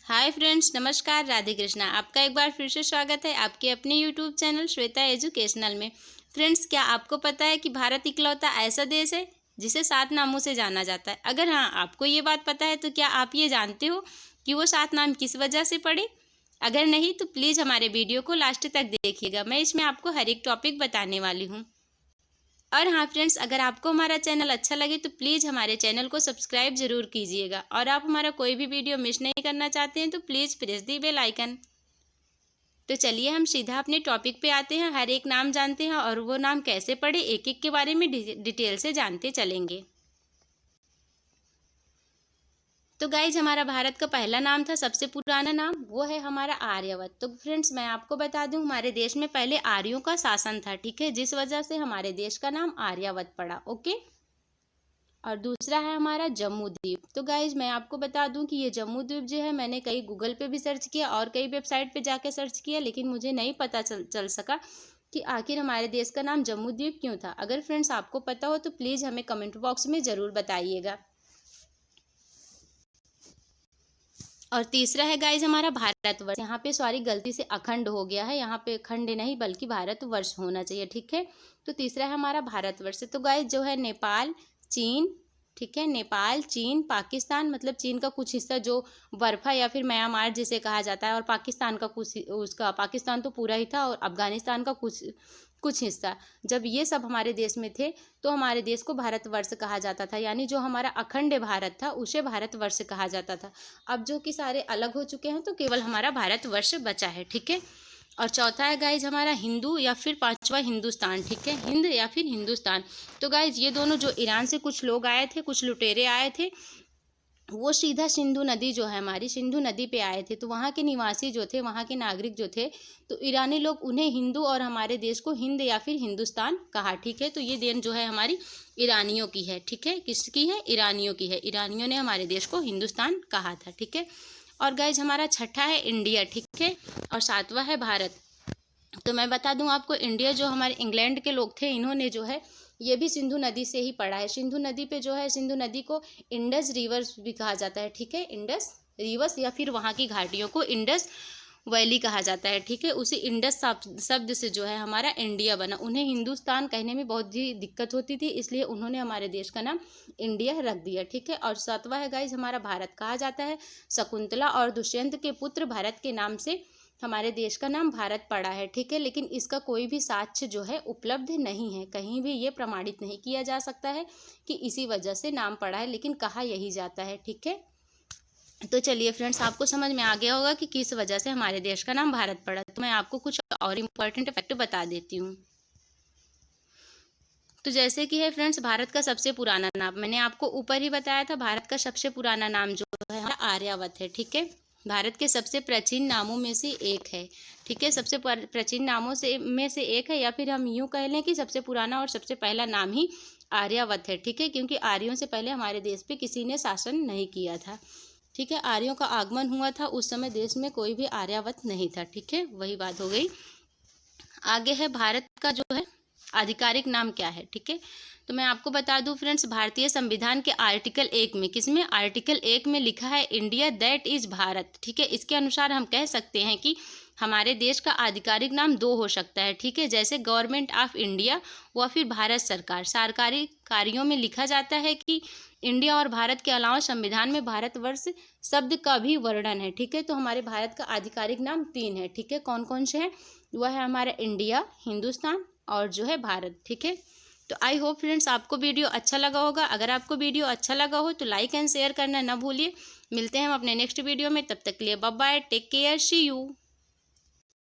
Hi friends, नमस्कार, राधे कृष्णा। आपका एक बार फिर से स्वागत है आपके अपने यूट्यूब चैनल श्वेता एजुकेशनल में। फ्रेंड्स, क्या आपको पता है कि भारत इकलौता ऐसा देश है जिसे 7 नामों से जाना जाता है? अगर हाँ, आपको ये बात पता है तो क्या आप ये जानते हो कि वो 7 नाम किस वजह से पड़े? अगर नहीं तो प्लीज़ हमारे वीडियो को लास्ट तक देखिएगा। मैं इसमें आपको हर एक टॉपिक बताने वाली हूँ। और हाँ फ्रेंड्स, अगर आपको हमारा चैनल अच्छा लगे तो प्लीज़ हमारे चैनल को सब्सक्राइब ज़रूर कीजिएगा। और आप हमारा कोई भी वीडियो मिस नहीं करना चाहते हैं तो please press the bell icon. तो चलिए हम सीधा अपने टॉपिक पे आते हैं। हर एक नाम जानते हैं और वो नाम कैसे पढ़े, एक एक के बारे में डिटेल से जानते चलेंगे। तो गाइज, हमारा भारत का पहला नाम था, सबसे पुराना नाम, वो है हमारा आर्यवत। तो फ्रेंड्स, मैं आपको बता दूं, हमारे देश में पहले आर्यों का शासन था, ठीक है, जिस वजह से हमारे देश का नाम आर्यवत पड़ा। ओके। और दूसरा है हमारा जम्मू द्वीप। तो गाइज, मैं आपको बता दूं कि ये जम्मू द्वीप जो है, मैंने कई गूगल पे भी सर्च किया और कई वेबसाइट पे जाके सर्च किया, लेकिन मुझे नहीं पता चल सका कि आखिर हमारे देश का नाम जम्मू द्वीप क्यों था। अगर फ्रेंड्स आपको पता हो तो प्लीज़ हमें कमेंट बॉक्स में ज़रूर बताइएगा। और तीसरा है गाइज हमारा भारतवर्ष। यहाँ पे सॉरी, गलती से अखंड हो गया है, यहाँ पे खंड नहीं बल्कि भारतवर्ष होना चाहिए, ठीक है। तो तीसरा है हमारा भारतवर्ष। तो गाइज जो है नेपाल, चीन, ठीक है, नेपाल, चीन, पाकिस्तान, मतलब चीन का कुछ हिस्सा जो बर्फा या फिर म्यांमार जिसे कहा जाता है, और पाकिस्तान का कुछ, उसका पाकिस्तान तो पूरा ही था, और अफगानिस्तान का कुछ कुछ हिस्सा। जब ये सब हमारे देश में थे तो हमारे देश को भारतवर्ष कहा जाता था, यानी जो हमारा अखंड भारत था उसे भारतवर्ष कहा जाता था। अब जो कि सारे अलग हो चुके हैं तो केवल हमारा भारतवर्ष बचा है, ठीक है। और चौथा है गाइज हमारा हिंदू, या फिर पांचवा हिंदुस्तान, ठीक है, हिंद या फिर हिंदुस्तान। तो गाइज ये दोनों, जो ईरान से कुछ लोग आए थे, कुछ लुटेरे आए थे, वो सीधा सिंधु नदी जो है हमारी, सिंधु नदी पे आए थे। तो वहाँ के निवासी जो थे, वहाँ के नागरिक जो थे, तो ईरानी लोग उन्हें हिंदू और हमारे देश को हिंद या फिर हिंदुस्तान कहा, ठीक है। तो ये देन जो है हमारी ईरानियों की है, ठीक है। किसकी है? ईरानियों की है। ईरानियों ने हमारे देश को हिंदुस्तान कहा था, ठीक है। और गाइज हमारा छठा है इंडिया, ठीक है। और सातवां है भारत। तो मैं बता दूं आपको, इंडिया जो हमारे इंग्लैंड के लोग थे, इन्होंने जो है ये भी सिंधु नदी से ही पढ़ा है। सिंधु नदी पे जो है, सिंधु नदी को इंडस रिवर्स भी कहा जाता है, ठीक है, इंडस रिवर्स, या फिर वहाँ की घाटियों को इंडस वैली कहा जाता है, ठीक है। उसी इंडस शब्द से जो है हमारा इंडिया बना। उन्हें हिंदुस्तान कहने में बहुत ही दिक्कत होती थी, इसलिए उन्होंने हमारे देश का नाम इंडिया रख दिया, ठीक है। और सातवां है गाइज हमारा भारत। कहा जाता है शकुंतला और दुष्यंत के पुत्र भरत के नाम से हमारे देश का नाम भारत पड़ा है, ठीक है। लेकिन इसका कोई भी साक्ष्य जो है उपलब्ध नहीं है, कहीं भी ये प्रमाणित नहीं किया जा सकता है कि इसी वजह से नाम पड़ा है, लेकिन कहा यही जाता है, ठीक है। तो चलिए फ्रेंड्स, आपको समझ में आ गया होगा कि किस वजह से हमारे देश का नाम भारत पड़ा। तो मैं आपको कुछ और इम्पोर्टेंट फैक्ट बता देती हूँ। तो जैसे कि है फ्रेंड्स, भारत का सबसे पुराना नाम, मैंने आपको ऊपर ही बताया था, भारत का सबसे पुराना नाम जो है आर्यावत है, ठीक है। भारत के सबसे प्राचीन नामों में से एक है, ठीक है, सबसे प्राचीन नामों में से एक है, या फिर हम यूँ कह लें कि सबसे पुराना और सबसे पहला नाम ही आर्यावत है, ठीक है। क्योंकि आर्यों से पहले हमारे देश पे किसी ने शासन नहीं किया था, ठीक है। आर्यों का आगमन हुआ था, उस समय देश में कोई भी आर्यावत नहीं था, ठीक है, वही बात हो गई। आगे है भारत का जो है आधिकारिक नाम क्या है, ठीक है। तो मैं आपको बता दूं फ्रेंड्स, भारतीय संविधान के आर्टिकल 1 में, किसमें? आर्टिकल 1 में लिखा है इंडिया दैट इज भारत, ठीक है। इसके अनुसार हम कह सकते हैं कि हमारे देश का आधिकारिक नाम 2 हो सकता है, ठीक है, जैसे गवर्नमेंट ऑफ इंडिया व फिर भारत सरकार। सरकारी कार्यों में लिखा जाता है कि इंडिया, और भारत के अलावा संविधान में भारतवर्ष शब्द का भी वर्णन है, ठीक है। तो हमारे भारत का आधिकारिक नाम 3 है, ठीक है। कौन कौन से हैं? वह है हमारा इंडिया, हिंदुस्तान और जो है भारत, ठीक है। तो आई होप फ्रेंड्स आपको वीडियो अच्छा लगा होगा। अगर आपको वीडियो अच्छा लगा हो तो लाइक एंड शेयर करना ना भूलिए। मिलते हैं हम अपने नेक्स्ट वीडियो में, तब तक के लिए bye bye, take care, see you.